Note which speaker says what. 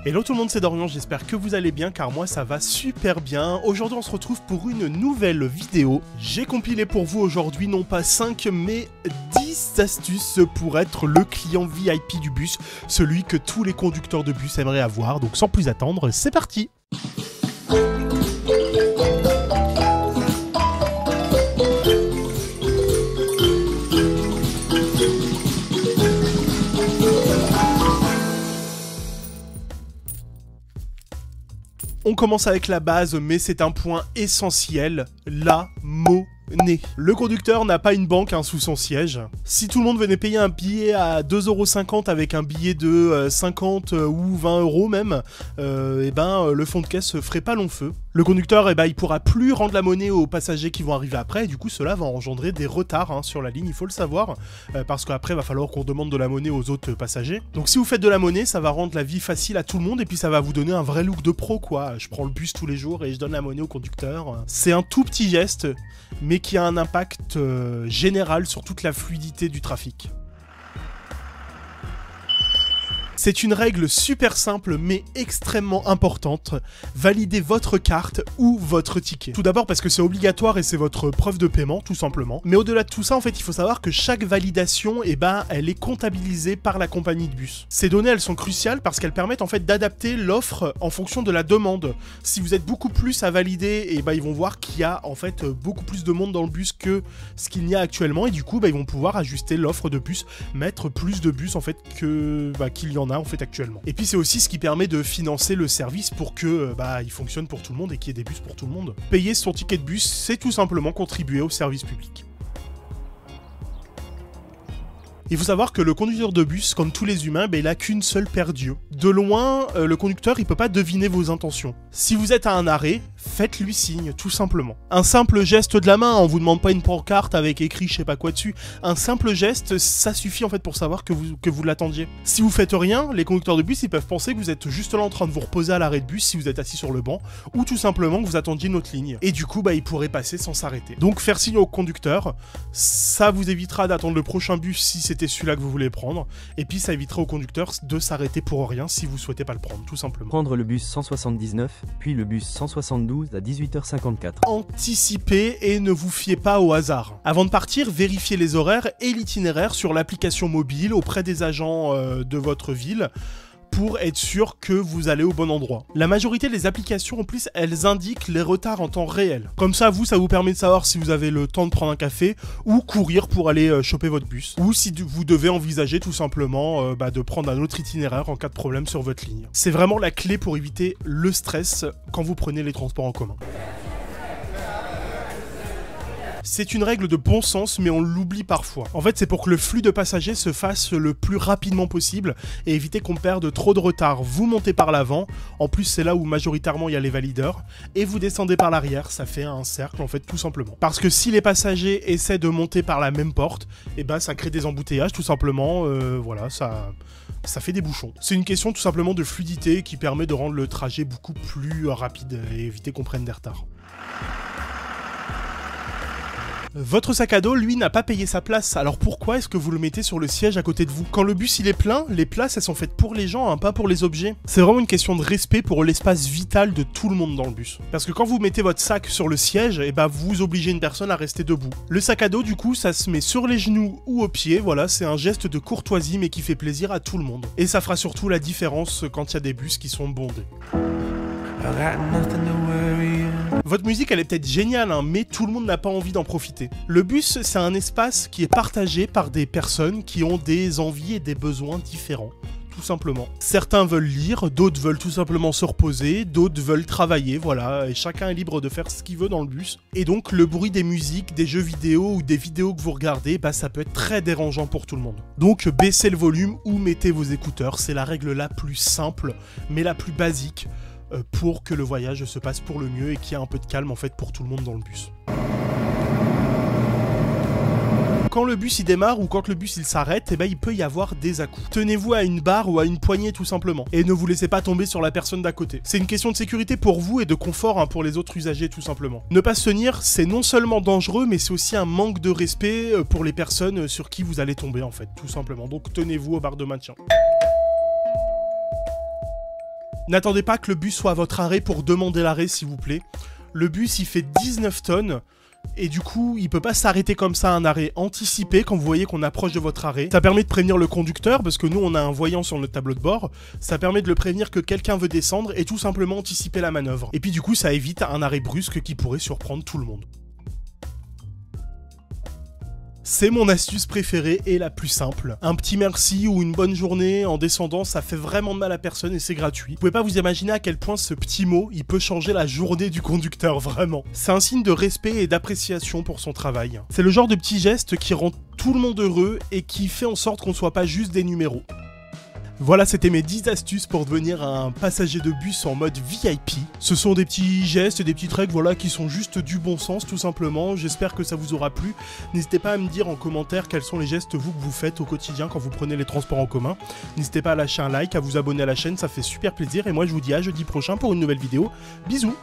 Speaker 1: Hello tout le monde, c'est Dorian, j'espère que vous allez bien car moi ça va super bien. Aujourd'hui on se retrouve pour une nouvelle vidéo. J'ai compilé pour vous aujourd'hui non pas 5 mais 10 astuces pour être le client VIP du bus, celui que tous les conducteurs de bus aimeraient avoir. Donc sans plus attendre, c'est parti! On commence avec la base, mais c'est un point essentiel, la monnaie. Le conducteur n'a pas une banque sous son siège. Si tout le monde venait payer un billet à 2,50 € avec un billet de 50 ou 20 € même, le fond de caisse ferait pas long feu. Le conducteur, il pourra plus rendre la monnaie aux passagers qui vont arriver après, et du coup cela va engendrer des retards sur la ligne, il faut le savoir, parce qu'après il va falloir qu'on demande de la monnaie aux autres passagers. Donc si vous faites de la monnaie, ça va rendre la vie facile à tout le monde, et puis ça va vous donner un vrai look de pro quoi. Je prends le bus tous les jours et je donne la monnaie au conducteur. C'est un tout petit geste, mais qui a un impact général sur toute la fluidité du trafic. C'est une règle super simple mais extrêmement importante, validez votre carte ou votre ticket. Tout d'abord parce que c'est obligatoire et c'est votre preuve de paiement tout simplement. Mais au-delà de tout ça, en fait, il faut savoir que chaque validation, elle est comptabilisée par la compagnie de bus. Ces données, elles sont cruciales parce qu'elles permettent en fait d'adapter l'offre en fonction de la demande. Si vous êtes beaucoup plus à valider, ils vont voir qu'il y a en fait beaucoup plus de monde dans le bus que ce qu'il y a actuellement et du coup, ils vont pouvoir ajuster l'offre de bus, mettre plus de bus en fait qu'il y en a en fait actuellement. Et puis c'est aussi ce qui permet de financer le service pour que il fonctionne pour tout le monde et qu'il y ait des bus pour tout le monde. Payer son ticket de bus, c'est tout simplement contribuer au service public. Il faut savoir que le conducteur de bus, comme tous les humains, il a qu'une seule paire d'yeux. De loin, le conducteur, il peut pas deviner vos intentions. Si vous êtes à un arrêt, faites-lui signe, tout simplement. Un simple geste de la main, on vous demande pas une pancarte avec écrit je sais pas quoi dessus. Un simple geste, ça suffit en fait pour savoir que vous l'attendiez. Si vous faites rien, les conducteurs de bus, ils peuvent penser que vous êtes juste là en train de vous reposer à l'arrêt de bus si vous êtes assis sur le banc, ou tout simplement que vous attendiez une autre ligne. Et du coup, ils pourraient passer sans s'arrêter. Donc faire signe au conducteur, ça vous évitera d'attendre le prochain bus si c'était celui-là que vous voulez prendre, et puis ça évitera au conducteur de s'arrêter pour rien si vous souhaitez pas le prendre, tout simplement.
Speaker 2: Prendre le bus 179, puis le bus 172 à 18h54.
Speaker 1: Anticipez et ne vous fiez pas au hasard. Avant de partir, vérifiez les horaires et l'itinéraire sur l'application mobile auprès des agents de votre ville, pour être sûr que vous allez au bon endroit. La majorité des applications, en plus, elles indiquent les retards en temps réel. Comme ça, ça vous permet de savoir si vous avez le temps de prendre un café ou courir pour aller choper votre bus. Ou si vous devez envisager tout simplement de prendre un autre itinéraire en cas de problème sur votre ligne. C'est vraiment la clé pour éviter le stress quand vous prenez les transports en commun. C'est une règle de bon sens, mais on l'oublie parfois. En fait, c'est pour que le flux de passagers se fasse le plus rapidement possible et éviter qu'on perde trop de retard. Vous montez par l'avant, en plus c'est là où majoritairement il y a les valideurs, et vous descendez par l'arrière, ça fait un cercle en fait tout simplement. Parce que si les passagers essaient de monter par la même porte, ça crée des embouteillages tout simplement, ça fait des bouchons. C'est une question tout simplement de fluidité qui permet de rendre le trajet beaucoup plus rapide et éviter qu'on prenne des retards. Votre sac à dos, lui, n'a pas payé sa place, alors pourquoi est-ce que vous le mettez sur le siège à côté de vous? Quand le bus il est plein, les places elles sont faites pour les gens, pas pour les objets. C'est vraiment une question de respect pour l'espace vital de tout le monde dans le bus. Parce que quand vous mettez votre sac sur le siège, vous obligez une personne à rester debout. Le sac à dos, du coup, ça se met sur les genoux ou aux pieds, voilà, c'est un geste de courtoisie mais qui fait plaisir à tout le monde. Et ça fera surtout la différence quand il y a des bus qui sont bondés. Votre musique elle est peut-être géniale, mais tout le monde n'a pas envie d'en profiter. Le bus c'est un espace qui est partagé par des personnes qui ont des envies et des besoins différents. Tout simplement. Certains veulent lire, d'autres veulent tout simplement se reposer, d'autres veulent travailler, voilà, et chacun est libre de faire ce qu'il veut dans le bus. Et donc le bruit des musiques, des jeux vidéo ou des vidéos que vous regardez, ça peut être très dérangeant pour tout le monde. Donc baissez le volume ou mettez vos écouteurs, c'est la règle la plus simple, mais la plus basique, pour que le voyage se passe pour le mieux et qu'il y ait un peu de calme en fait pour tout le monde dans le bus. Quand le bus il démarre ou quand le bus il s'arrête, il peut y avoir des à-coups. Tenez-vous à une barre ou à une poignée tout simplement. Et ne vous laissez pas tomber sur la personne d'à côté. C'est une question de sécurité pour vous et de confort pour les autres usagers tout simplement. Ne pas se tenir, c'est non seulement dangereux, mais c'est aussi un manque de respect pour les personnes sur qui vous allez tomber en fait, tout simplement. Donc tenez-vous aux barres de maintien. N'attendez pas que le bus soit à votre arrêt pour demander l'arrêt, s'il vous plaît. Le bus, il fait 19 tonnes. Et du coup, il peut pas s'arrêter comme ça à un arrêt anticipé quand vous voyez qu'on approche de votre arrêt. Ça permet de prévenir le conducteur, parce que nous, on a un voyant sur notre tableau de bord. Ça permet de le prévenir que quelqu'un veut descendre et tout simplement anticiper la manœuvre. Et puis du coup, ça évite un arrêt brusque qui pourrait surprendre tout le monde. C'est mon astuce préférée et la plus simple. Un petit merci ou une bonne journée en descendant, ça fait vraiment de mal à personne et c'est gratuit. Vous pouvez pas vous imaginer à quel point ce petit mot, il peut changer la journée du conducteur, vraiment. C'est un signe de respect et d'appréciation pour son travail. C'est le genre de petit geste qui rend tout le monde heureux et qui fait en sorte qu'on soit pas juste des numéros. Voilà, c'était mes 10 astuces pour devenir un passager de bus en mode VIP. Ce sont des petits gestes et des petites règles, voilà, qui sont juste du bon sens, tout simplement. J'espère que ça vous aura plu. N'hésitez pas à me dire en commentaire quels sont les gestes que vous faites au quotidien quand vous prenez les transports en commun. N'hésitez pas à lâcher un like, à vous abonner à la chaîne, ça fait super plaisir. Et moi, je vous dis à jeudi prochain pour une nouvelle vidéo. Bisous!